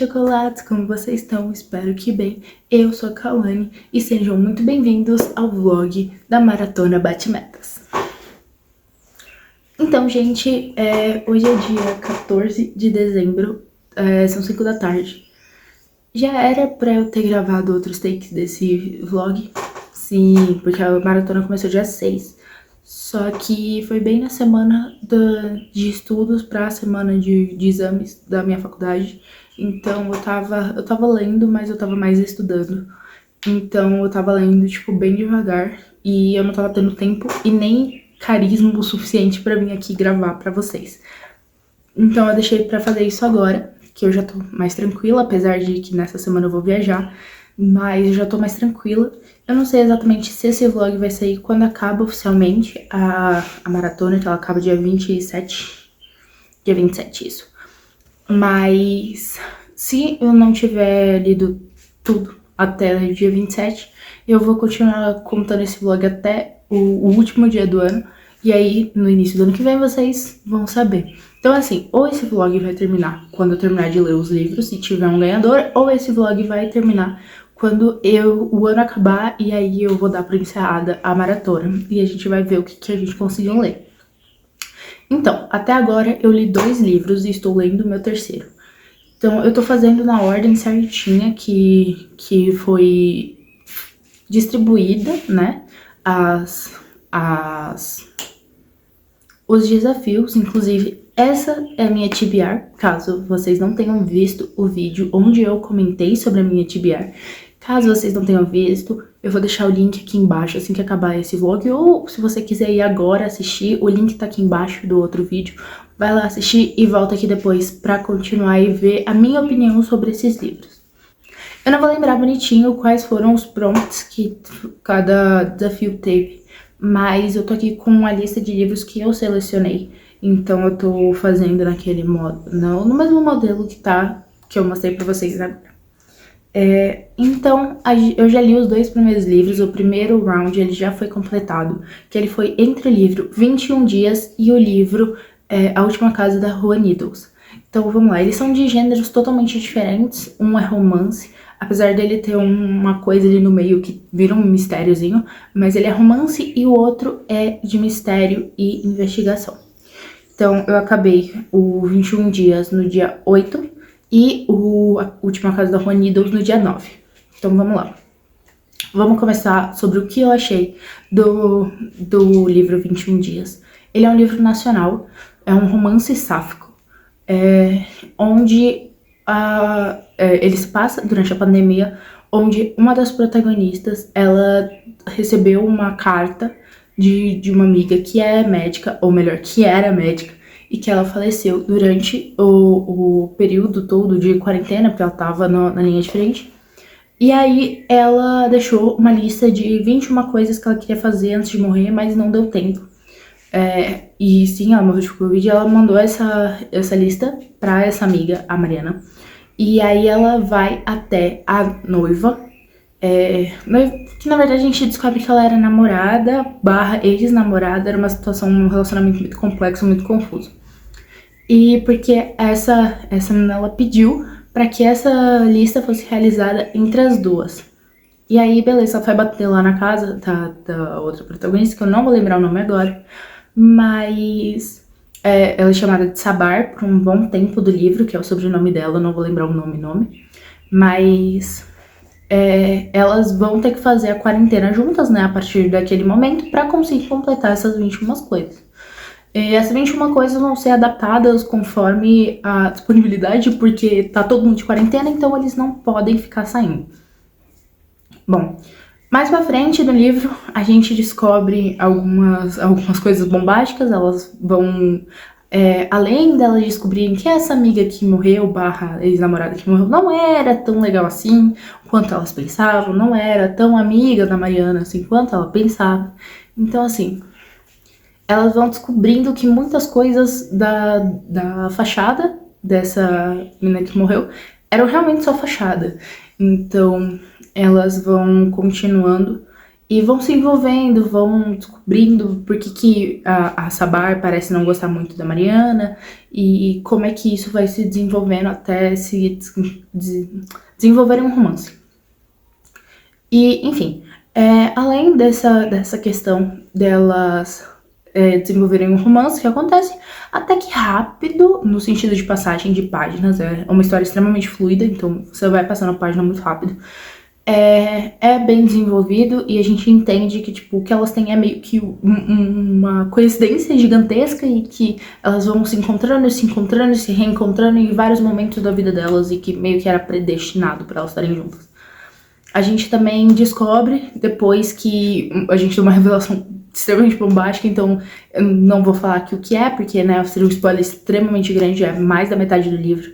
chocolates, como vocês estão? Espero que bem. Eu sou a Kawane e sejam muito bem-vindos ao vlog da Maratona Bate-Metas. Então, gente, hoje é dia 14 de dezembro, são 5 da tarde. Já era pra eu ter gravado outros takes desse vlog, sim, porque a maratona começou dia 6. Só que foi bem na semana de estudos pra semana de exames da minha faculdade. Então eu tava lendo, mas eu tava mais estudando. Então eu tava lendo, tipo, bem devagar. E eu não tava tendo tempo e nem carisma o suficiente pra vir aqui gravar pra vocês. Então eu deixei pra fazer isso agora, que eu já tô mais tranquila, apesar de que nessa semana eu vou viajar. Mas eu já tô mais tranquila. Eu não sei exatamente se esse vlog vai sair quando acaba oficialmente a maratona, que ela acaba dia 27. Dia 27, isso. Mas se eu não tiver lido tudo até o dia 27, eu vou continuar contando esse vlog até o último dia do ano. E aí, no início do ano que vem, vocês vão saber. Então, assim, ou esse vlog vai terminar quando eu terminar de ler os livros e tiver um ganhador, ou esse vlog vai terminar quando o ano acabar e aí eu vou dar por encerrada a maratona. E a gente vai ver o que a gente conseguiu ler. Então, até agora eu li 2 livros e estou lendo o meu terceiro. Então, eu tô fazendo na ordem certinha que foi distribuída, né, os desafios. Inclusive, essa é a minha TBR, caso vocês não tenham visto o vídeo onde eu comentei sobre a minha TBR. Caso vocês não tenham visto, eu vou deixar o link aqui embaixo assim que acabar esse vlog, ou se você quiser ir agora assistir, o link tá aqui embaixo do outro vídeo. Vai lá assistir e volta aqui depois pra continuar e ver a minha opinião sobre esses livros. Eu não vou lembrar bonitinho quais foram os prompts que cada desafio teve, mas eu tô aqui com a lista de livros que eu selecionei. Então eu tô fazendo naquele modo, no mesmo modelo que eu mostrei pra vocês agora. Então, eu já li os 2 primeiros livros. O primeiro round ele já foi completado, que ele foi entre o livro 21 Dias e o livro A Última Casa da Rua Needles. Então vamos lá, eles são de gêneros totalmente diferentes. Um é romance, apesar dele ter uma coisa ali no meio que vira um mistériozinho, mas ele é romance, e o outro é de mistério e investigação. Então eu acabei o 21 Dias no dia 8 e A Última Casa da Rua Needles no dia 9. Então vamos lá. Vamos começar sobre o que eu achei do livro 21 Dias. Ele é um livro nacional, é um romance sáfico, onde ele se passa durante a pandemia, onde uma das protagonistas, ela recebeu uma carta de uma amiga que é médica, ou melhor, que era médica, e que ela faleceu durante o período todo de quarentena, porque ela tava na linha de frente. E aí ela deixou uma lista de 21 coisas que ela queria fazer antes de morrer, mas não deu tempo. E sim, ela morreu de Covid, e ela mandou essa lista pra essa amiga, a Mariana. E aí ela vai até a noiva, que na verdade a gente descobre que ela era namorada / ex-namorada. Era uma situação, um relacionamento muito complexo, muito confuso. E porque essa menina, ela pediu pra que essa lista fosse realizada entre as duas. E aí, beleza, ela foi bater lá na casa da outra protagonista, que eu não vou lembrar o nome agora, mas ela é chamada de Sabar por um bom tempo do livro, que é o sobrenome dela, eu não vou lembrar o nome, mas elas vão ter que fazer a quarentena juntas, né, a partir daquele momento, pra conseguir completar essas 21 coisas. E essas 21 coisas vão ser adaptadas conforme a disponibilidade, porque tá todo mundo de quarentena, então eles não podem ficar saindo. Bom, mais pra frente no livro, a gente descobre algumas coisas bombásticas. Elas vão, além delas descobrirem que essa amiga que morreu / ex-namorada que morreu não era tão legal assim quanto elas pensavam, não era tão amiga da Mariana assim quanto ela pensava. Então, assim, elas vão descobrindo que muitas coisas da fachada dessa menina que morreu eram realmente só fachada. Então, elas vão continuando e vão se envolvendo, vão descobrindo por que a Sabar parece não gostar muito da Mariana e como é que isso vai se desenvolvendo até se desenvolver um romance. E, enfim, além dessa questão delas desenvolverem um romance, que acontece até que rápido, no sentido de passagem de páginas, é uma história extremamente fluida, então você vai passando a página muito rápido. É bem desenvolvido e a gente entende que, tipo, o que elas têm é meio que uma coincidência gigantesca e que elas vão se encontrando, se reencontrando em vários momentos da vida delas e que meio que era predestinado para elas estarem juntas. A gente também descobre, depois que a gente tem uma revelação extremamente bombástica, então eu não vou falar aqui o que é, porque, né, seria um spoiler extremamente grande, é mais da metade do livro,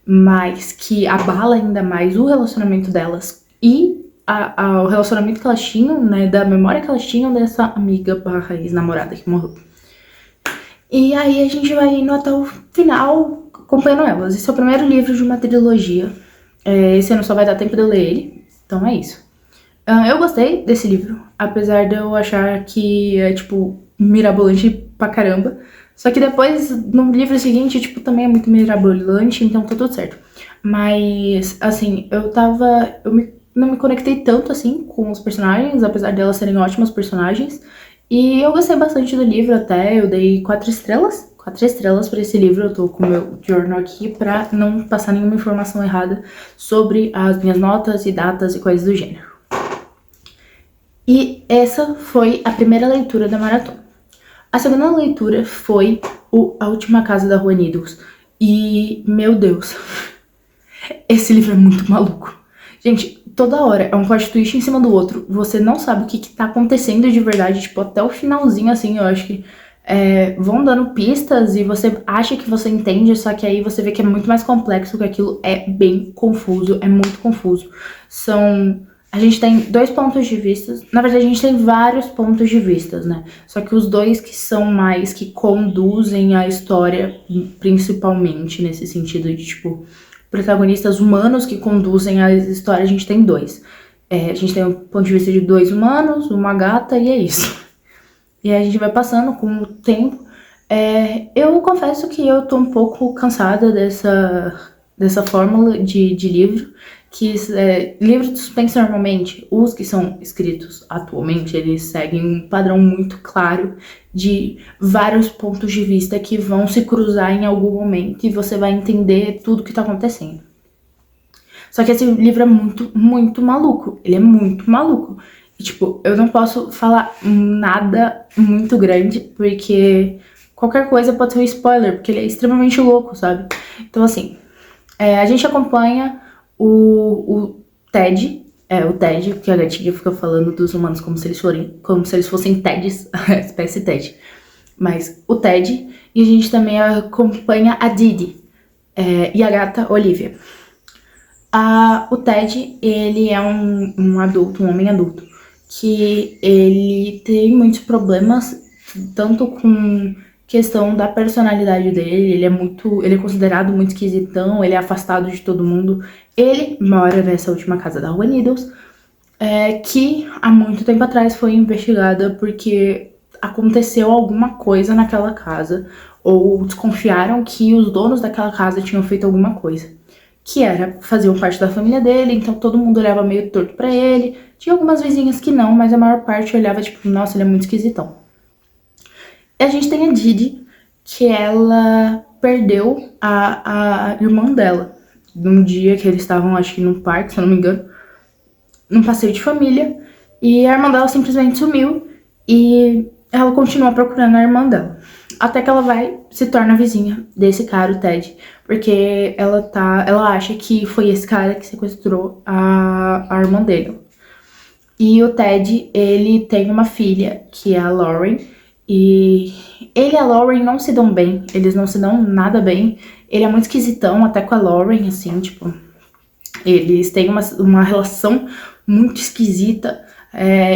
mas que abala ainda mais o relacionamento delas e o relacionamento que elas tinham, né, da memória que elas tinham dessa amiga barra ex-namorada que morreu. E aí a gente vai indo até o final acompanhando elas. Esse é o primeiro livro de uma trilogia. Esse ano só vai dar tempo de eu ler ele, então é isso. Eu gostei desse livro, apesar de eu achar que é, tipo, mirabolante pra caramba. Só que depois, no livro seguinte, tipo, também é muito mirabolante, então tá tudo certo. Mas, assim, não me conectei tanto, assim, com os personagens, apesar de elas serem ótimas personagens. E eu gostei bastante do livro até, eu dei 4 estrelas. 4 estrelas pra esse livro, eu tô com o meu journal aqui pra não passar nenhuma informação errada sobre as minhas notas e datas e coisas do gênero. E essa foi a primeira leitura da maratona. A segunda leitura foi A Última Casa da Rua Needles. E, meu Deus, esse livro é muito maluco. Gente, toda hora é um plot twist em cima do outro. Você não sabe o que tá acontecendo de verdade. Tipo, até o finalzinho, assim, eu acho que vão dando pistas e você acha que você entende, só que aí você vê que é muito mais complexo, que aquilo é bem confuso, é muito confuso. A gente tem 2 pontos de vista, na verdade a gente tem vários pontos de vista, né? Só que os 2 que são mais, que conduzem a história, principalmente nesse sentido de, tipo, protagonistas humanos que conduzem a história, a gente tem 2. A gente tem o ponto de vista de 2 humanos, uma gata e é isso. E aí a gente vai passando com o tempo. Eu confesso que eu tô um pouco cansada dessa fórmula de livro, que livros de suspense normalmente, os que são escritos atualmente, eles seguem um padrão muito claro de vários pontos de vista que vão se cruzar em algum momento e você vai entender tudo que tá acontecendo. Só que esse livro é muito, muito maluco. Ele é muito maluco. E, tipo, eu não posso falar nada muito grande, porque qualquer coisa pode ser um spoiler, porque ele é extremamente louco, sabe? Então, assim, a gente acompanha o Ted, porque a gatinha fica falando dos humanos como se eles fossem Teds, a espécie Ted. Mas o Ted, e a gente também acompanha a Didi, e a gata Olivia. O Ted, ele é um adulto, um homem adulto, que ele tem muitos problemas, tanto com questão da personalidade dele, ele é considerado muito esquisitão, ele é afastado de todo mundo. Ele mora nessa última casa da Rua Needles, que há muito tempo atrás foi investigada porque aconteceu alguma coisa naquela casa, ou desconfiaram que os donos daquela casa tinham feito alguma coisa, que faziam parte da família dele, então todo mundo olhava meio torto pra ele. Tinha algumas vizinhas que não, mas a maior parte olhava tipo, nossa, ele é muito esquisitão. E a gente tem a Didi, que ela perdeu a irmã dela, num dia que eles estavam, acho que num parque, se eu não me engano, num passeio de família, e a irmã dela simplesmente sumiu, e ela continua procurando a irmã dela. Até que ela se torna vizinha desse cara, o Ted, porque ela acha que foi esse cara que sequestrou a irmã dele. E o Ted, ele tem uma filha, que é a Lauren, e ele e a Lauren não se dão bem, eles não se dão nada bem. Ele é muito esquisitão, até com a Lauren, assim, tipo, eles têm uma relação muito esquisita.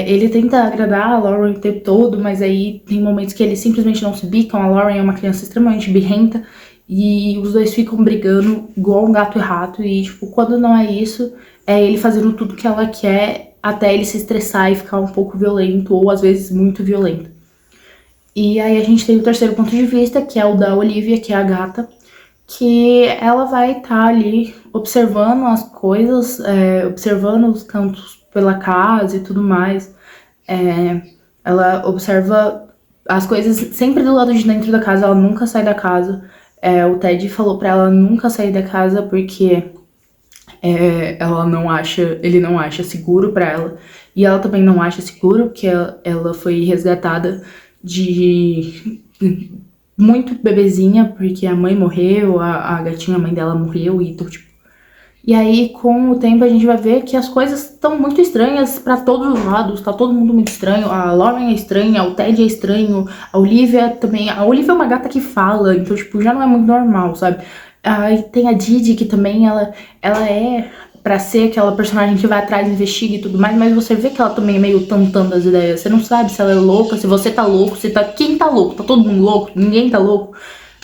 Ele tenta agradar a Lauren o tempo todo, mas aí tem momentos que eles simplesmente não se bicam. A Lauren é uma criança extremamente birrenta e os dois ficam brigando igual um gato e rato. E, tipo, quando não é isso, é ele fazendo tudo que ela quer até ele se estressar e ficar um pouco violento, ou às vezes muito violento. E aí a gente tem o terceiro ponto de vista, que é o da Olivia, que é a gata, que ela vai estar ali observando as coisas, observando os cantos pela casa e tudo mais. Ela observa as coisas sempre do lado de dentro da casa, ela nunca sai da casa. O Ted falou pra ela nunca sair da casa porque ele não acha seguro pra ela. E ela também não acha seguro porque ela foi resgatada de muito bebezinha, porque a mãe morreu, a gatinha, a mãe dela morreu e tudo, tipo. E aí, com o tempo, a gente vai ver que as coisas estão muito estranhas pra todos os lados, tá todo mundo muito estranho, a Lauren é estranha, o Ted é estranho, a Olivia também, a Olivia é uma gata que fala, então, tipo, já não é muito normal, sabe? Aí tem a Didi, que também, ela é pra ser aquela personagem que vai atrás, investiga e tudo mais, mas você vê que ela também é meio tantando as ideias. Você não sabe se ela é louca, se você tá louco, quem tá louco? Tá todo mundo louco? Ninguém tá louco?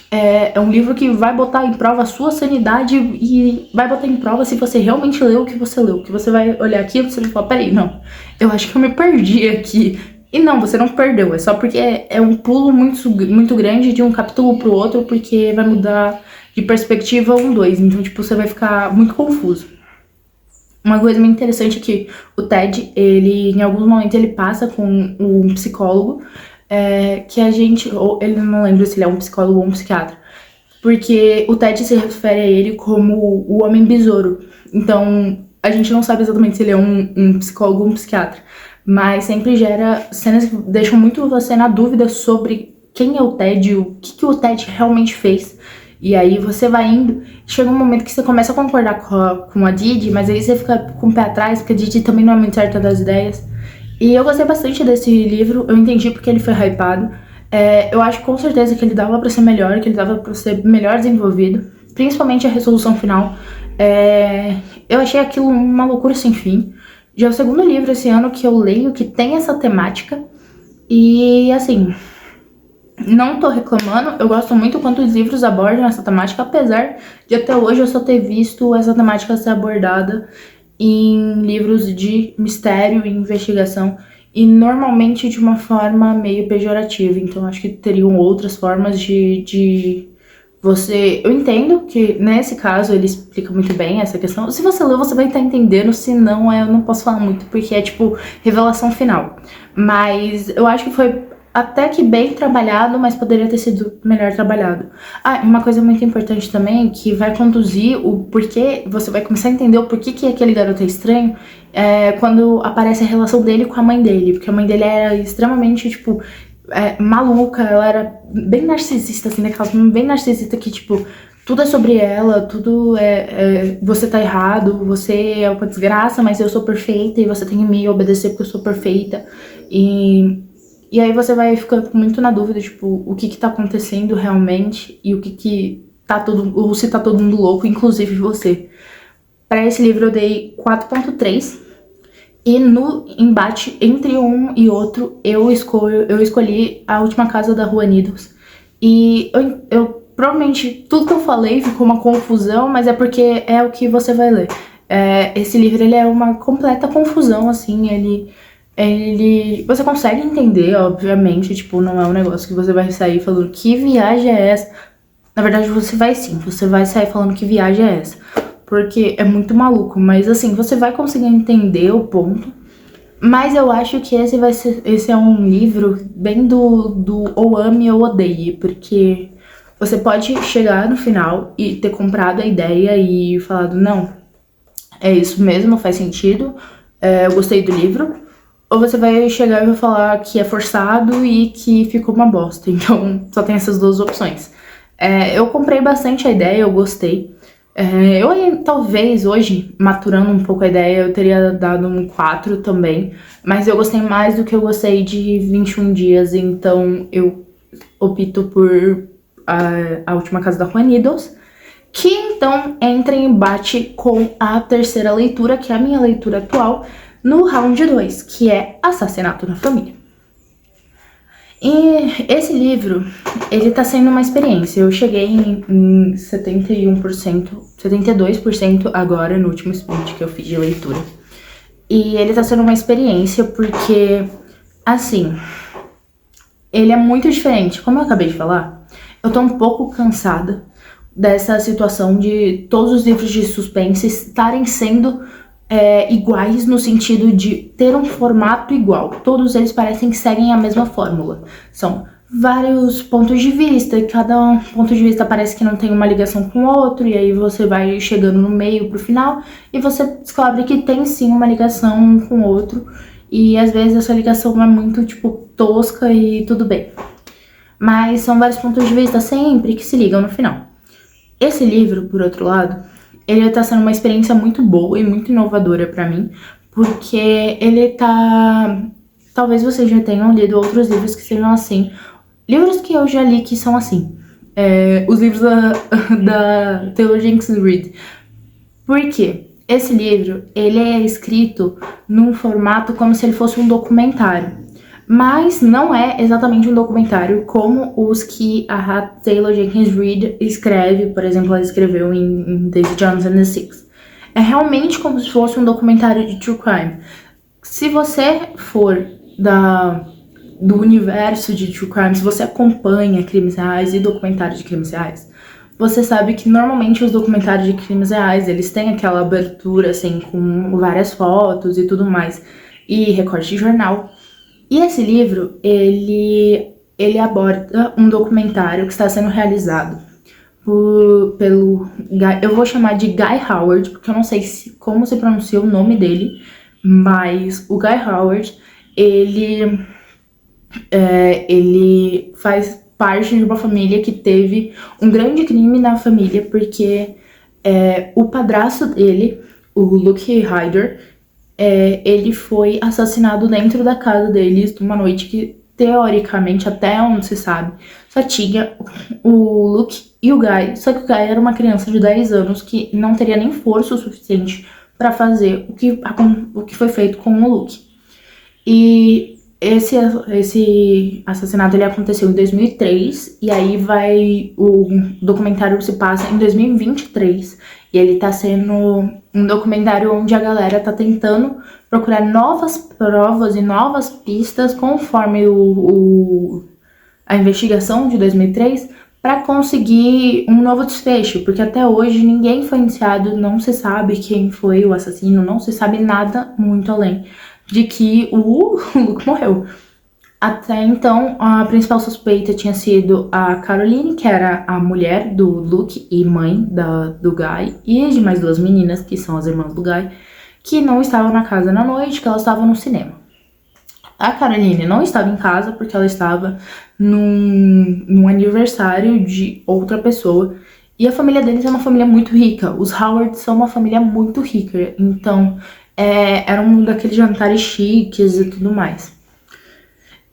É um livro que vai botar em prova a sua sanidade e vai botar em prova se você realmente leu o que você leu. Que você vai olhar aqui e você vai falar, peraí, não, eu acho que eu me perdi aqui. E não, você não perdeu, é só porque é um pulo muito grande de um capítulo pro outro, porque vai mudar de perspectiva 2. Então, tipo, você vai ficar muito confuso. Uma coisa muito interessante é que o Ted, em alguns momentos, ele passa com um psicólogo, que a gente, ou ele não lembra se ele é um psicólogo ou um psiquiatra, porque o Ted se refere a ele como o homem besouro. Então, a gente não sabe exatamente se ele é um psicólogo ou um psiquiatra, mas sempre gera cenas que deixam muito você na dúvida sobre quem é o Ted, o que o Ted realmente fez. E aí você vai indo, chega um momento que você começa a concordar com a Didi, mas aí você fica com o pé atrás, porque a Didi também não é muito certa das ideias. E eu gostei bastante desse livro, eu entendi porque ele foi hypado. Eu acho com certeza que ele dava pra ser melhor, que ele dava pra ser melhor desenvolvido, principalmente a resolução final. Eu achei aquilo uma loucura sem fim. Já é o segundo livro esse ano que eu leio que tem essa temática. E assim, não tô reclamando, eu gosto muito quanto os livros abordam essa temática, apesar de até hoje eu só ter visto essa temática ser abordada em livros de mistério e investigação, e normalmente de uma forma meio pejorativa. Então acho que teriam outras formas de você... Eu entendo que nesse caso ele explica muito bem essa questão. Se você ler, você vai estar entendendo, se não, eu não posso falar muito, porque é tipo revelação final. Mas eu acho que foi até que bem trabalhado, mas poderia ter sido melhor trabalhado. Uma coisa muito importante também, que vai conduzir o porquê, você vai começar a entender o porquê que aquele garoto é estranho, quando aparece a relação dele com a mãe dele, porque a mãe dele era extremamente, tipo, maluca, ela era bem narcisista, assim, daquela bem narcisista que, tipo, tudo é sobre ela, tudo você tá errado, você é uma desgraça, mas eu sou perfeita e você tem que me obedecer porque eu sou perfeita. E aí você vai ficando muito na dúvida, tipo, o que tá acontecendo realmente e o que tá ou se tá todo mundo louco, inclusive você. Para esse livro eu dei 4.3 e no embate entre um e outro eu escolhi A Última Casa da Rua Needles. E eu provavelmente tudo que eu falei ficou uma confusão, mas é porque é o que você vai ler. Esse livro ele é uma completa confusão, assim, você consegue entender, obviamente, tipo, não é um negócio que você vai sair falando que viagem é essa. Na verdade, você vai sair falando que viagem é essa, porque é muito maluco, mas assim, você vai conseguir entender o ponto. Mas eu acho que esse é um livro bem do ou ame ou odeie, porque você pode chegar no final e ter comprado a ideia e falado, não, é isso mesmo, faz sentido, eu gostei do livro. Ou você vai chegar e vai falar que é forçado e que ficou uma bosta. Então, só tem essas duas opções. Eu comprei bastante a ideia, eu gostei. Talvez hoje, maturando um pouco a ideia, eu teria dado um 4 também. Mas eu gostei mais do que eu gostei de 21 dias. Então, eu opto por A Última Casa da Rua Needles, que então entra em embate com a terceira leitura, que é a minha leitura atual, no round 2, que é Assassinato na Família. E esse livro, ele tá sendo uma experiência. Eu cheguei em 71%, 72% agora no último sprint que eu fiz de leitura. E ele tá sendo uma experiência porque, assim, ele é muito diferente. Como eu acabei de falar, eu tô um pouco cansada dessa situação de todos os livros de suspense estarem sendo iguais no sentido de ter um formato igual. Todos eles parecem que seguem a mesma fórmula. São vários pontos de vista, e cada ponto de vista parece que não tem uma ligação com o outro, e aí você vai chegando no meio pro final e você descobre que tem sim uma ligação um com o outro, e às vezes essa ligação é muito, tipo, tosca e tudo bem. Mas são vários pontos de vista sempre que se ligam no final. Esse livro, por outro lado, ele tá sendo uma experiência muito boa e muito inovadora pra mim, porque ele tá... Talvez vocês já tenham lido outros livros que sejam assim. Livros que eu já li que são assim. Os livros da Taylor Jenkins Reid. Por quê? Esse livro, ele é escrito num formato como se ele fosse um documentário. Mas não é exatamente um documentário como os que a Taylor Jenkins Reid escreve. Por exemplo, ela escreveu em David Jones and the Six. É realmente como se fosse um documentário de true crime. Se você for do universo de true crime, se você acompanha crimes reais e documentários de crimes reais, você sabe que normalmente os documentários de crimes reais, eles têm aquela abertura, assim, com várias fotos e tudo mais, e recorte de jornal. E esse livro, ele aborda um documentário que está sendo realizado pelo Guy, eu vou chamar de Guy Howard, porque eu não sei como se pronuncia o nome dele, mas o Guy Howard, ele faz parte de uma família que teve um grande crime na família, porque o padrasto dele, o Luke Hyder, ele foi assassinado dentro da casa deles numa noite que, teoricamente, até onde se sabe, só tinha o Luke e o Guy. Só que o Guy era uma criança de 10 anos que não teria nem força o suficiente para fazer o que foi feito com o Luke. E esse assassinato ele aconteceu em 2003, e aí o documentário se passa em 2023, e ele tá sendo um documentário onde a galera tá tentando procurar novas provas e novas pistas conforme a investigação de 2003 para conseguir um novo desfecho, porque até hoje ninguém foi indiciado, não se sabe quem foi o assassino, não se sabe nada muito além de que o Luke morreu. Até então, a principal suspeita tinha sido a Caroline, que era a mulher do Luke e mãe do Guy, e de mais duas meninas, que são as irmãs do Guy, que não estavam na casa na noite, que elas estavam no cinema. A Caroline não estava em casa porque ela estava num aniversário de outra pessoa, e a família deles é uma família muito rica. Os Howard são uma família muito rica, então era um daqueles jantares chiques e tudo mais.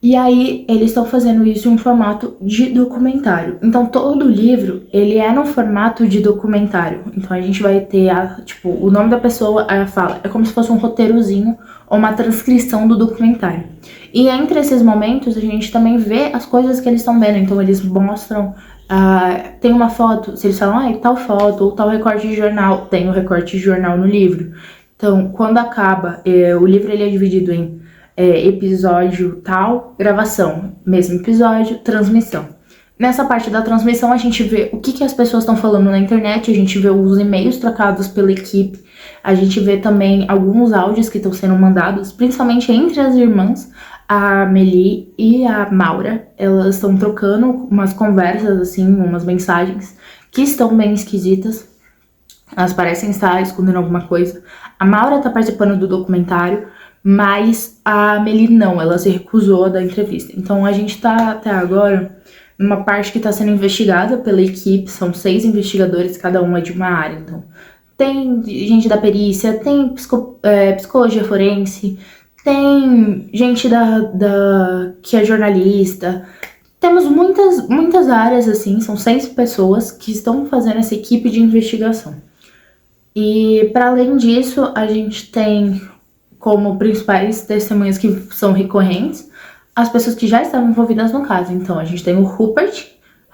E aí, eles estão fazendo isso em um formato de documentário. Então, todo o livro, ele é no formato de documentário. Então, a gente vai ter, o nome da pessoa, a fala. É como se fosse um roteirozinho ou uma transcrição do documentário. E entre esses momentos, a gente também vê as coisas que eles estão vendo. Então, eles mostram, tem uma foto, se eles falam, tal foto ou tal recorte de jornal, tem o recorte de jornal no livro. Então, quando acaba, o livro ele é dividido em episódio tal, gravação, mesmo episódio, transmissão. Nessa parte da transmissão a gente vê o que as pessoas estão falando na internet, a gente vê os e-mails trocados pela equipe, a gente vê também alguns áudios que estão sendo mandados, principalmente entre as irmãs, a Amélie e a Maura. Elas estão trocando umas conversas, assim, umas mensagens que estão bem esquisitas. Elas parecem estar escondendo alguma coisa. A Maura tá participando do documentário, mas a Amélie não, ela se recusou a dar entrevista. Então a gente tá até agora numa parte que tá sendo investigada pela equipe, são 6 investigadores, cada um é de uma área. Então tem gente da perícia, tem psicologia forense, tem gente que é jornalista. Temos muitas áreas, assim, são 6 pessoas que estão fazendo essa equipe de investigação. E para além disso, a gente tem como principais testemunhas que são recorrentes as pessoas que já estavam envolvidas no caso. Então, a gente tem o Rupert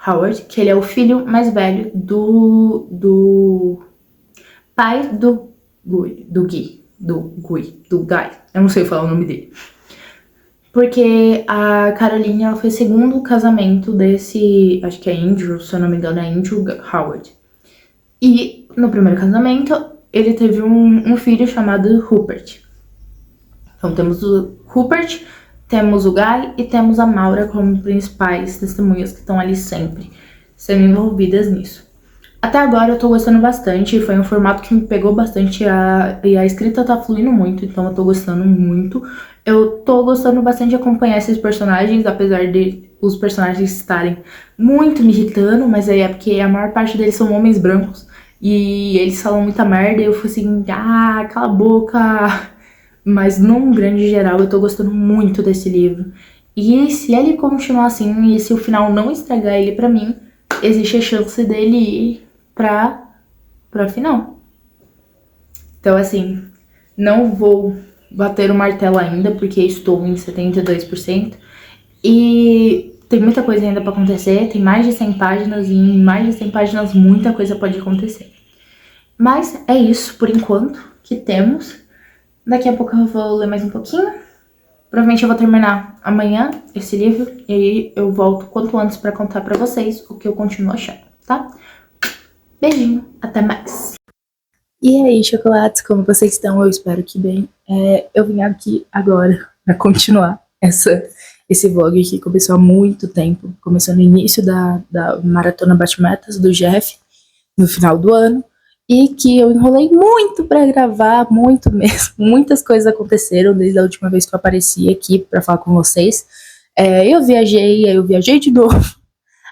Howard, que ele é o filho mais velho do pai do Guy. do Guy, eu não sei falar o nome dele. Porque a Caroline, ela foi o segundo casamento desse, acho que é Andrew, se eu não me engano, é Andrew Howard. E no primeiro casamento, ele teve um filho chamado Rupert. Então temos o Rupert, temos o Guy e temos a Maura como principais testemunhas que estão ali sempre sendo envolvidas nisso. Até agora eu tô gostando bastante, foi um formato que me pegou bastante e a escrita tá fluindo muito, então eu tô gostando muito. Eu tô gostando bastante de acompanhar esses personagens, apesar de os personagens estarem muito me irritando, mas aí é porque a maior parte deles são homens brancos e eles falam muita merda e eu fico assim, cala a boca. Mas num grande geral eu tô gostando muito desse livro. E se ele continuar assim, e se o final não estragar ele pra mim, existe a chance dele ir pra final. Então, assim, não vou bater o martelo ainda, porque estou em 72%. E tem muita coisa ainda pra acontecer, tem mais de 100 páginas, e em mais de 100 páginas muita coisa pode acontecer. Mas é isso, por enquanto, que temos. Daqui a pouco eu vou ler mais um pouquinho. Provavelmente eu vou terminar amanhã esse livro, e aí eu volto quanto antes pra contar pra vocês o que eu continuo achando, tá? Beijinho, até mais. E aí, chocolates, como vocês estão? Eu espero que bem. Eu vim aqui agora pra continuar esse vlog que começou há muito tempo. Começou no início da Maratona Bate-Metas do Jeff, no final do ano. E que eu enrolei muito pra gravar, muito mesmo. Muitas coisas aconteceram desde a última vez que eu apareci aqui pra falar com vocês. Eu viajei de novo.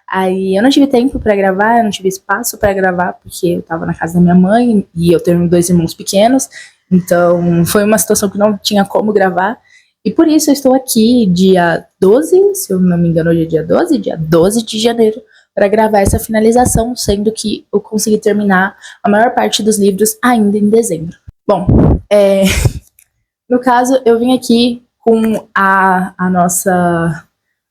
Aí eu não tive tempo pra gravar, eu não tive espaço pra gravar, porque eu tava na casa da minha mãe e eu tenho 2 irmãos pequenos. Então foi uma situação que não tinha como gravar. E por isso eu estou aqui dia 12, se eu não me engano hoje é dia 12 de janeiro, para gravar essa finalização, sendo que eu consegui terminar a maior parte dos livros ainda em dezembro. Bom, no caso, eu vim aqui com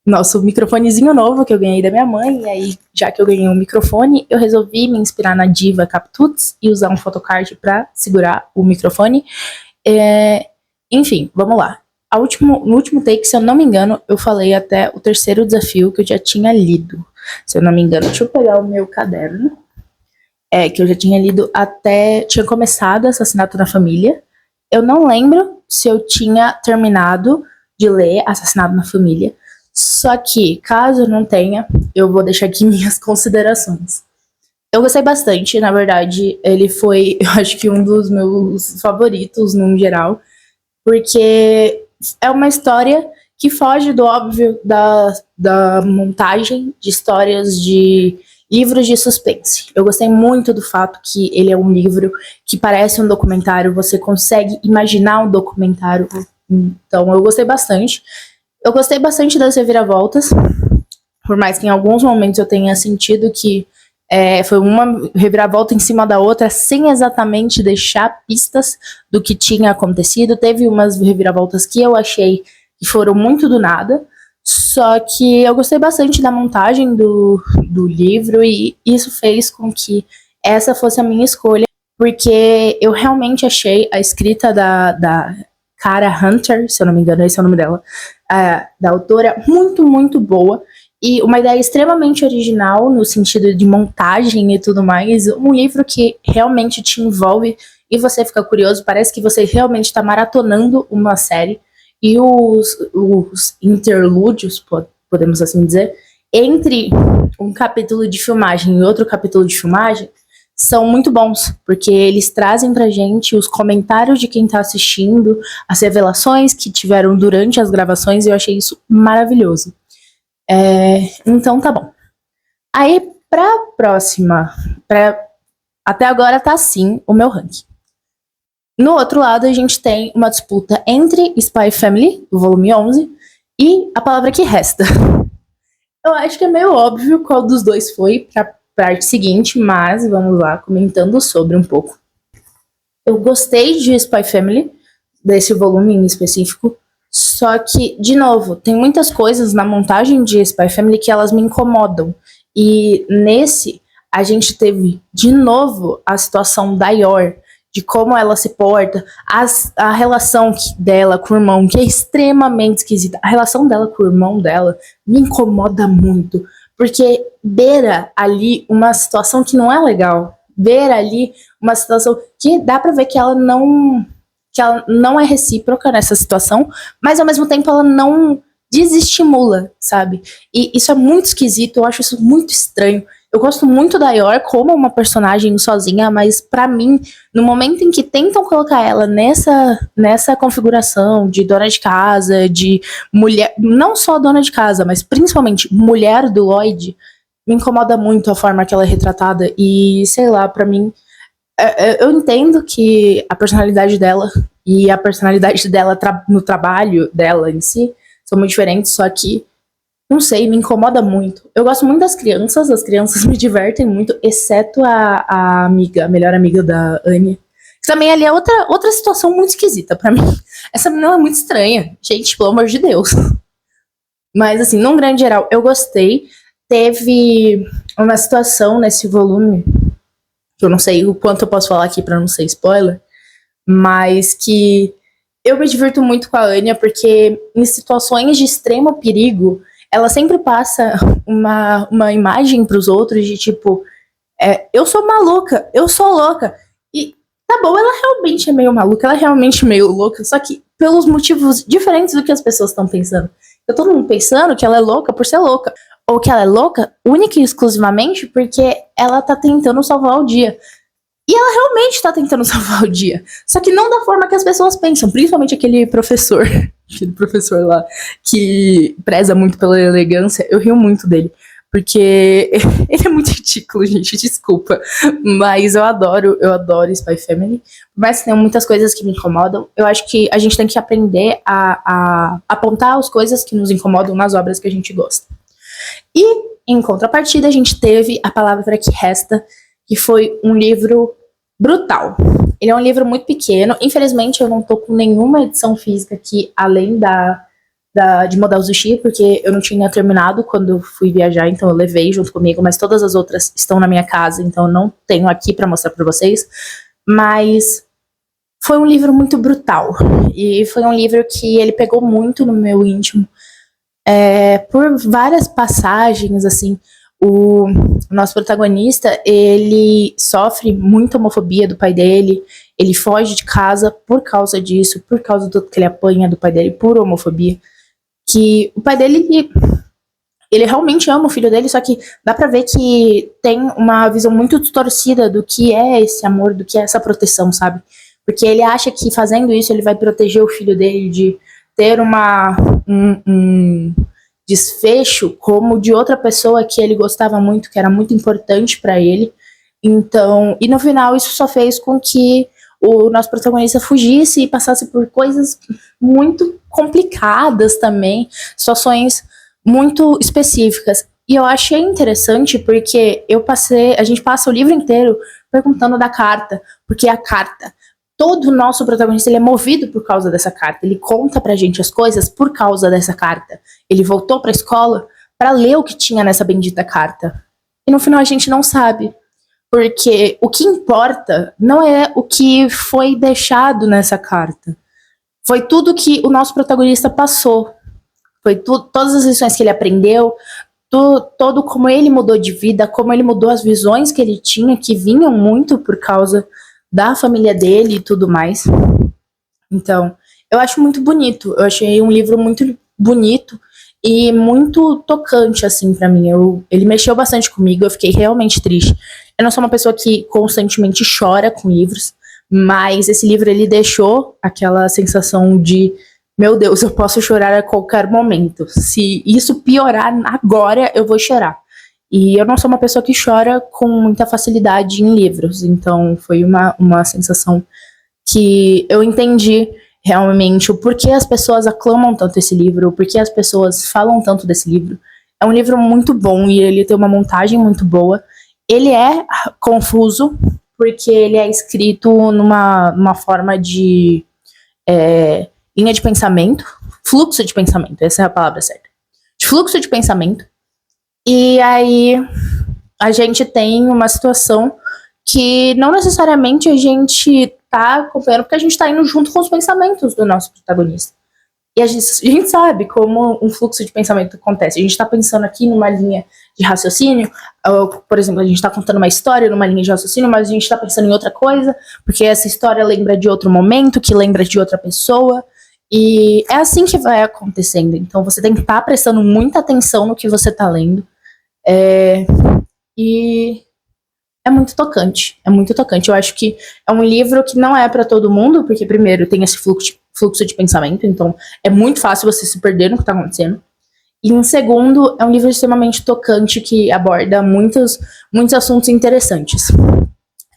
nosso microfonezinho novo que eu ganhei da minha mãe, e aí, já que eu ganhei um microfone, eu resolvi me inspirar na Diva Captuts e usar um photocard para segurar o microfone. Enfim, vamos lá. No último take, se eu não me engano, eu falei até o terceiro desafio que eu já tinha lido. Se eu não me engano, deixa eu pegar o meu caderno. Que eu já tinha lido tinha começado Assassinato na Família. Eu não lembro se eu tinha terminado de ler Assassinato na Família. Só que, caso eu não tenha, eu vou deixar aqui minhas considerações. Eu gostei bastante, na verdade, ele foi, eu acho que um dos meus favoritos, no geral, porque é uma história que foge do óbvio da montagem de histórias de livros de suspense. Eu gostei muito do fato que ele é um livro que parece um documentário, você consegue imaginar um documentário, então eu gostei bastante. Eu gostei bastante das reviravoltas, por mais que em alguns momentos eu tenha sentido que foi uma reviravolta em cima da outra, sem exatamente deixar pistas do que tinha acontecido. Teve umas reviravoltas que eu achei que foram muito do nada, só que eu gostei bastante da montagem do livro, e isso fez com que essa fosse a minha escolha, porque eu realmente achei a escrita da Kara Hunter, se eu não me engano, esse é o nome dela, da autora, muito, muito boa. E uma ideia extremamente original no sentido de montagem e tudo mais. Um livro que realmente te envolve e você fica curioso. Parece que você realmente está maratonando uma série. E os interlúdios, podemos assim dizer, entre um capítulo de filmagem e outro capítulo de filmagem, são muito bons, porque eles trazem pra gente os comentários de quem tá assistindo, as revelações que tiveram durante as gravações, e eu achei isso maravilhoso. Então tá bom. Aí, pra próxima, até agora tá assim o meu ranking. No outro lado, a gente tem uma disputa entre Spy Family, do volume 11, e A Palavra que Resta. Eu acho que é meio óbvio qual dos dois foi pra parte seguinte, mas vamos lá, comentando sobre um pouco. Eu gostei de Spy Family, desse volume em específico, só que, de novo, tem muitas coisas na montagem de Spy Family que elas me incomodam. E nesse, a gente teve, de novo, a situação da Yor, de como ela se porta, a relação dela com o irmão, que é extremamente esquisita. A relação dela com o irmão dela me incomoda muito, porque beira ali uma situação que não é legal. Beira ali uma situação que dá pra ver que ela não é recíproca nessa situação, mas ao mesmo tempo ela não desestimula, sabe? E isso é muito esquisito, eu acho isso muito estranho. Eu gosto muito da Yor como uma personagem sozinha, mas pra mim, no momento em que tentam colocar ela nessa configuração de dona de casa, de mulher, não só dona de casa, mas principalmente mulher do Lloyd, me incomoda muito a forma que ela é retratada e, sei lá, pra mim, eu entendo que a personalidade dela e a personalidade dela no trabalho dela em si são muito diferentes, só que não sei, me incomoda muito. Eu gosto muito das crianças, as crianças me divertem muito, exceto a amiga, a melhor amiga da Anya. Que também ali é outra situação muito esquisita pra mim. Essa menina é muito estranha. Gente, pelo amor de Deus. Mas, assim, num grande geral, eu gostei. Teve uma situação nesse volume, que eu não sei o quanto eu posso falar aqui pra não ser spoiler, mas que eu me divirto muito com a Anya, porque em situações de extremo perigo, ela sempre passa uma imagem pros outros de tipo, eu sou maluca, eu sou louca. E tá bom, ela realmente é meio maluca, ela é realmente meio louca, só que pelos motivos diferentes do que as pessoas estão pensando. Eu todo mundo pensando que ela é louca por ser louca, ou que ela é louca única e exclusivamente porque ela tá tentando salvar o dia. E ela realmente tá tentando salvar o dia. Só que não da forma que as pessoas pensam. Principalmente aquele professor. Aquele professor lá que preza muito pela elegância. Eu rio muito dele. Porque ele é muito ridículo, gente. Desculpa. Mas eu adoro Spy Family. Mas tem muitas coisas que me incomodam. Eu acho que a gente tem que aprender a apontar as coisas que nos incomodam nas obras que a gente gosta. E, em contrapartida, a gente teve A Palavra que Resta, que foi um livro brutal. Ele é um livro muito pequeno. Infelizmente, eu não tô com nenhuma edição física aqui, além de Modal Zushi, porque eu não tinha terminado quando eu fui viajar, então eu levei junto comigo, mas todas as outras estão na minha casa, então eu não tenho aqui pra mostrar pra vocês. Mas foi um livro muito brutal. E foi um livro que ele pegou muito no meu íntimo. Por várias passagens, assim, o nosso protagonista, ele sofre muita homofobia do pai dele, ele foge de casa por causa disso, por causa do que ele apanha do pai dele por homofobia, que o pai dele, ele realmente ama o filho dele, só que dá pra ver que tem uma visão muito distorcida do que é esse amor, do que é essa proteção, sabe? Porque ele acha que fazendo isso ele vai proteger o filho dele de ter um desfecho como de outra pessoa que ele gostava muito, que era muito importante pra ele. Então, e no final isso só fez com que o nosso protagonista fugisse e passasse por coisas muito complicadas também, situações muito específicas. E eu achei interessante porque a gente passa o livro inteiro perguntando da carta, porque a carta, todo o nosso protagonista ele é movido por causa dessa carta. Ele conta pra gente as coisas por causa dessa carta. Ele voltou pra escola pra ler o que tinha nessa bendita carta. E no final a gente não sabe. Porque o que importa não é o que foi deixado nessa carta. Foi tudo que o nosso protagonista passou. Foi todas as lições que ele aprendeu, todo como ele mudou de vida, como ele mudou as visões que ele tinha, que vinham muito por causa da família dele e tudo mais. Então, eu acho muito bonito. Eu achei um livro muito bonito e muito tocante, assim, pra mim. Ele mexeu bastante comigo, eu fiquei realmente triste. Eu não sou uma pessoa que constantemente chora com livros, mas esse livro, ele deixou aquela sensação de, meu Deus, eu posso chorar a qualquer momento. Se isso piorar agora, eu vou chorar. E eu não sou uma pessoa que chora com muita facilidade em livros, então foi uma sensação que eu entendi realmente o porquê as pessoas aclamam tanto esse livro, o porquê as pessoas falam tanto desse livro. É um livro muito bom e ele tem uma montagem muito boa. Ele é confuso, porque ele é escrito numa forma de linha de pensamento, fluxo de pensamento, essa é a palavra certa. De fluxo de pensamento. E aí a gente tem uma situação que não necessariamente a gente tá acompanhando porque a gente tá indo junto com os pensamentos do nosso protagonista. E a gente sabe como um fluxo de pensamento acontece. A gente tá pensando aqui numa linha de raciocínio, ou, por exemplo, a gente tá contando uma história numa linha de raciocínio, mas a gente tá pensando em outra coisa, porque essa história lembra de outro momento, que lembra de outra pessoa. E é assim que vai acontecendo. Então você tem que estar prestando muita atenção no que você tá lendo. E é muito tocante. É muito tocante. Eu acho que é um livro que não é pra todo mundo, porque primeiro tem esse fluxo de pensamento, então é muito fácil você se perder no que tá acontecendo. E em segundo, é um livro extremamente tocante que aborda muitos assuntos interessantes.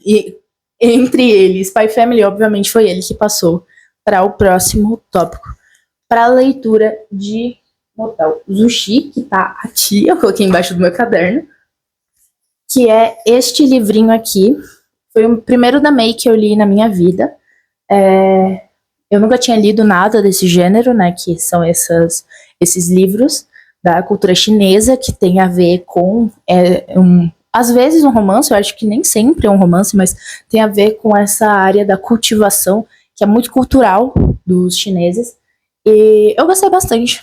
E entre eles, Spy Family, obviamente, foi ele que passou para o próximo tópico. Para a leitura de Motel Zushi, que tá aqui, eu coloquei embaixo do meu caderno, que é este livrinho aqui. Foi o primeiro da May que eu li na minha vida. Eu nunca tinha lido nada desse gênero, né, que são esses livros da cultura chinesa, que tem a ver com, às vezes um romance, eu acho que nem sempre é um romance, mas tem a ver com essa área da cultivação, que é muito cultural dos chineses, e eu gostei bastante.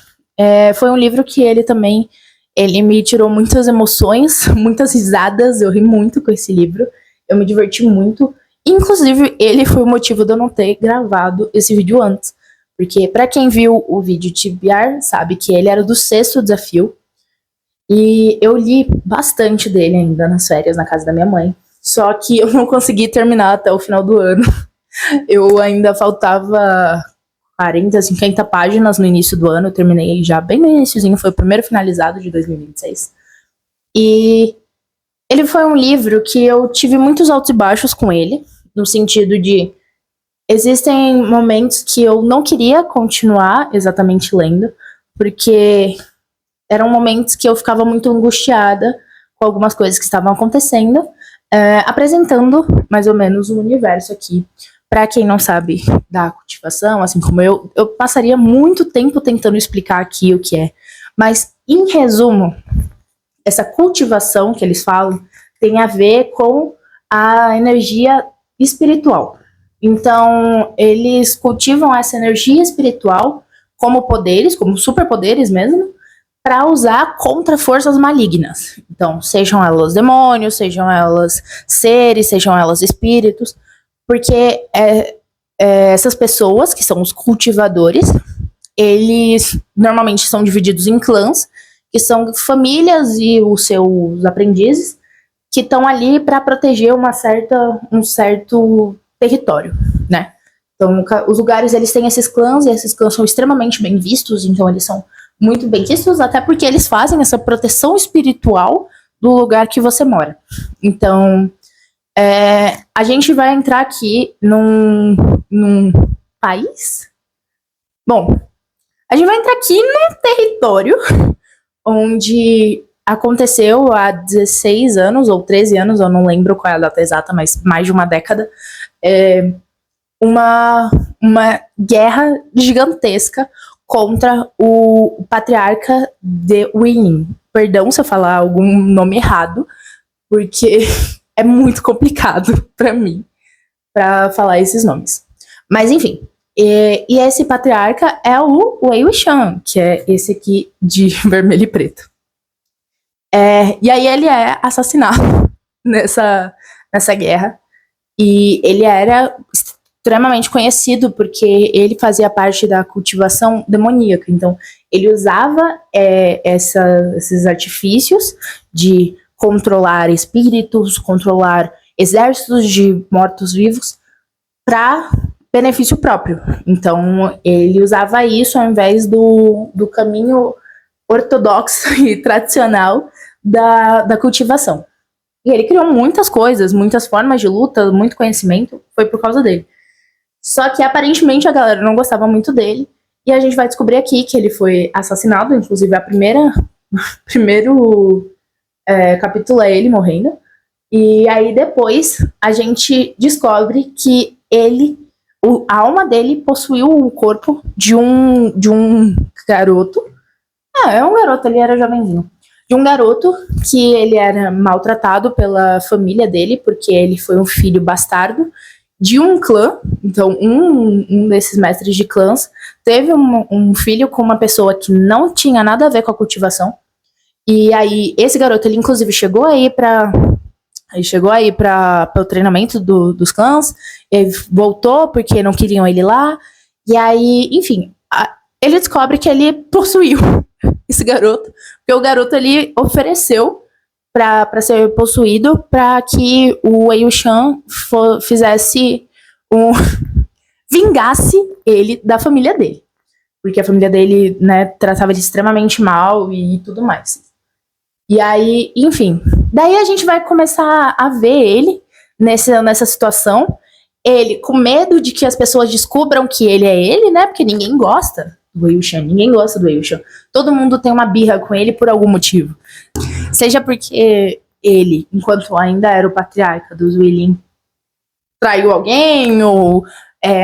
Foi um livro que ele me tirou muitas emoções, muitas risadas, eu ri muito com esse livro, eu me diverti muito. Inclusive, ele foi o motivo de eu não ter gravado esse vídeo antes. Porque, pra quem viu o vídeo TBR, sabe que ele era do 6º desafio. E eu li bastante dele ainda nas férias, na casa da minha mãe. Só que eu não consegui terminar até o final do ano. Eu ainda faltava 40, 50 páginas no início do ano. Eu terminei já bem no iniciozinho, foi o primeiro finalizado de 2026. E ele foi um livro que eu tive muitos altos e baixos com ele. No sentido de, existem momentos que eu não queria continuar exatamente lendo, porque eram momentos que eu ficava muito angustiada com algumas coisas que estavam acontecendo, apresentando mais ou menos o universo aqui. Para quem não sabe da cultivação, assim como eu passaria muito tempo tentando explicar aqui o que é. Mas, em resumo, essa cultivação que eles falam tem a ver com a energia espiritual. Então, eles cultivam essa energia espiritual como poderes, como superpoderes mesmo, para usar contra forças malignas. Então, sejam elas demônios, sejam elas seres, sejam elas espíritos, porque essas pessoas, que são os cultivadores, eles normalmente são divididos em clãs, que são famílias e os seus aprendizes, que estão ali para proteger um certo território, né? Então, os lugares, eles têm esses clãs, e esses clãs são extremamente bem vistos, então eles são muito bem vistos, até porque eles fazem essa proteção espiritual do lugar que você mora. Então, a gente vai entrar aqui num país? Bom, a gente vai entrar aqui num território onde aconteceu há 16 anos, ou 13 anos, eu não lembro qual é a data exata, mas mais de uma década, uma guerra gigantesca contra o patriarca de Winning. Perdão se eu falar algum nome errado, porque é muito complicado para mim para falar esses nomes. Mas enfim, e esse patriarca é o Wei Wuxian, que é esse aqui de vermelho e preto. E aí ele é assassinado nessa guerra. E ele era extremamente conhecido porque ele fazia parte da cultivação demoníaca. Então, ele usava esses artifícios de controlar espíritos, controlar exércitos de mortos-vivos para benefício próprio. Então, ele usava isso ao invés do caminho ortodoxo e tradicional da cultivação. E ele criou muitas coisas, muitas formas de luta, muito conhecimento, foi por causa dele. Só que, aparentemente, a galera não gostava muito dele, e a gente vai descobrir aqui que ele foi assassinado, inclusive primeiro capítulo é ele morrendo, e aí depois a gente descobre que a alma dele possuiu o corpo de um garoto. É um garoto, ele era jovenzinho. De um garoto que ele era maltratado pela família dele, porque ele foi um filho bastardo, de um clã. Então, um desses mestres de clãs teve um filho com uma pessoa que não tinha nada a ver com a cultivação. E aí, esse garoto, ele inclusive chegou aí para o treinamento dos clãs, ele voltou porque não queriam ele lá, e aí, enfim, ele descobre que ele possuiu esse garoto, porque o garoto, ele ofereceu para ser possuído para que o Wei Wuxian fizesse vingasse ele da família dele, porque a família dele, né, tratava ele extremamente mal e tudo mais. E aí, enfim, daí a gente vai começar a ver ele nessa situação, ele com medo de que as pessoas descubram que ele é ele, né, porque ninguém gosta do Wei Wuxian, ninguém gosta do Wei Wuxian. Todo mundo tem uma birra com ele por algum motivo. Seja porque ele, enquanto ainda era o patriarca dos Weilin, traiu alguém ou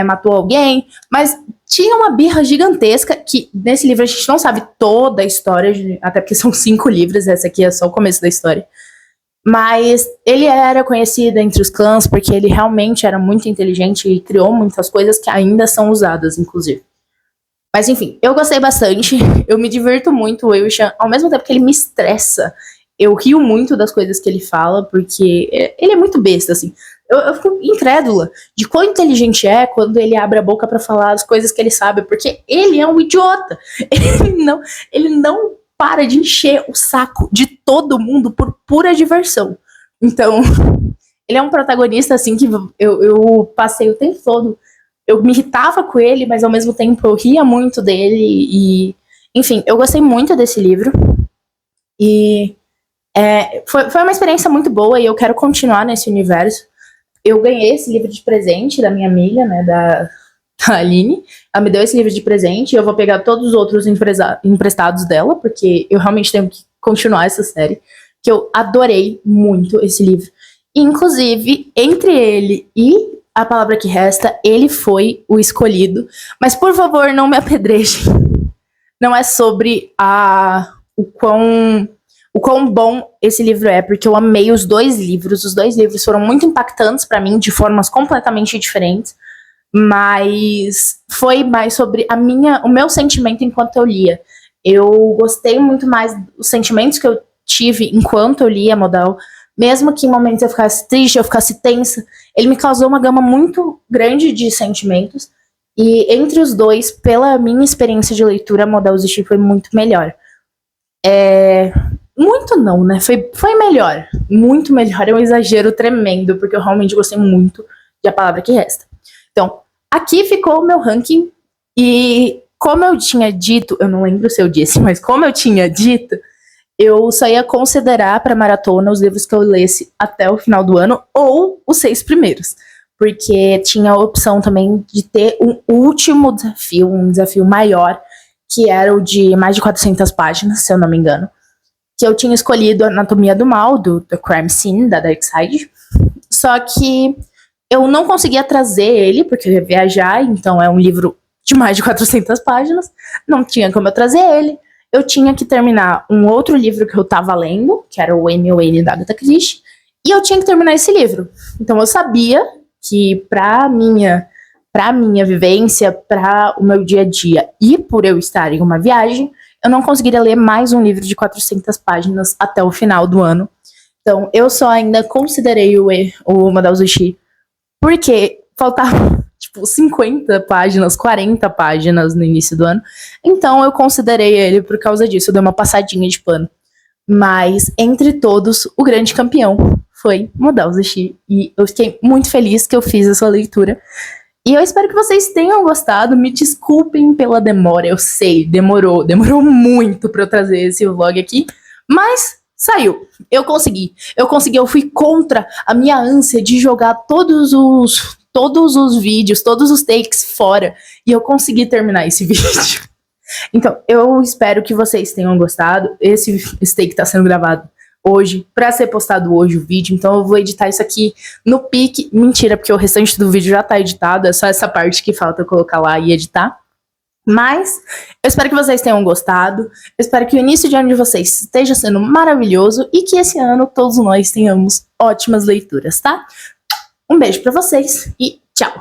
matou alguém, mas tinha uma birra gigantesca que nesse livro a gente não sabe toda a história, até porque são 5 livros, essa aqui é só o começo da história. Mas ele era conhecido entre os clãs porque ele realmente era muito inteligente e criou muitas coisas que ainda são usadas, inclusive. Mas enfim, eu gostei bastante, eu me diverto muito, o Wei Wuxian, ao mesmo tempo que ele me estressa, eu rio muito das coisas que ele fala, porque ele é muito besta, assim. Eu fico incrédula de quão inteligente é quando ele abre a boca pra falar as coisas que ele sabe, porque ele é um idiota. Ele não para de encher o saco de todo mundo por pura diversão. Então, ele é um protagonista, assim, que eu passei o tempo todo. Eu me irritava com ele, mas ao mesmo tempo eu ria muito dele. E, enfim, eu gostei muito desse livro. E foi uma experiência muito boa e eu quero continuar nesse universo. Eu ganhei esse livro de presente da minha amiga, né, da Aline. Ela me deu esse livro de presente e eu vou pegar todos os outros emprestados dela, porque eu realmente tenho que continuar essa série, que eu adorei muito esse livro. E, inclusive, entre ele e A Palavra que Resta, ele foi o escolhido. Mas, por favor, não me apedrejem. Não é sobre o quão bom esse livro é, porque eu amei os 2 livros. Os 2 livros foram muito impactantes pra mim, de formas completamente diferentes. Mas foi mais sobre o meu sentimento enquanto eu lia. Eu gostei muito mais dos sentimentos que eu tive enquanto eu lia Modal. Mesmo que em momentos eu ficasse triste, eu ficasse tensa, ele me causou uma gama muito grande de sentimentos. E entre os 2, pela minha experiência de leitura, Modal Zushi foi muito melhor. Muito não, né? Foi melhor. Muito melhor. É um exagero tremendo, porque eu realmente gostei muito de A Palavra que Resta. Então, aqui ficou o meu ranking. E como eu tinha dito, eu não lembro se eu disse, mas como eu tinha dito, eu só ia considerar para maratona os livros que eu lesse até o final do ano, ou os 6 primeiros. Porque tinha a opção também de ter um último desafio, um desafio maior, que era o de mais de 400 páginas, se eu não me engano. Que eu tinha escolhido Anatomia do Mal, do The Crime Scene, da Dark Side. Só que eu não conseguia trazer ele, porque eu ia viajar, então é um livro de mais de 400 páginas. Não tinha como eu trazer ele. Eu tinha que terminar um outro livro que eu tava lendo, que era o Wayne da Agatha Christie, e eu tinha que terminar esse livro. Então eu sabia que pra minha vivência, pra o meu dia a dia, e por eu estar em uma viagem, eu não conseguiria ler mais um livro de 400 páginas até o final do ano. Então eu só ainda considerei o Modal Zushi, porque faltava tipo 50 páginas, 40 páginas no início do ano. Então eu considerei ele por causa disso, eu dei uma passadinha de pano. Mas entre todos, o grande campeão foi Modal Zushi. E eu fiquei muito feliz que eu fiz essa leitura. E eu espero que vocês tenham gostado. Me desculpem pela demora, eu sei, demorou muito pra eu trazer esse vlog aqui. Mas saiu, eu consegui, eu fui contra a minha ânsia de jogar todos os vídeos, todos os takes fora, e eu consegui terminar esse vídeo. Então, eu espero que vocês tenham gostado. Esse take tá sendo gravado hoje, pra ser postado hoje o vídeo, então eu vou editar isso aqui no pique. Mentira, porque o restante do vídeo já tá editado, é só essa parte que falta eu colocar lá e editar. Mas eu espero que vocês tenham gostado, eu espero que o início de ano de vocês esteja sendo maravilhoso e que esse ano todos nós tenhamos ótimas leituras, tá? Um beijo pra vocês e tchau!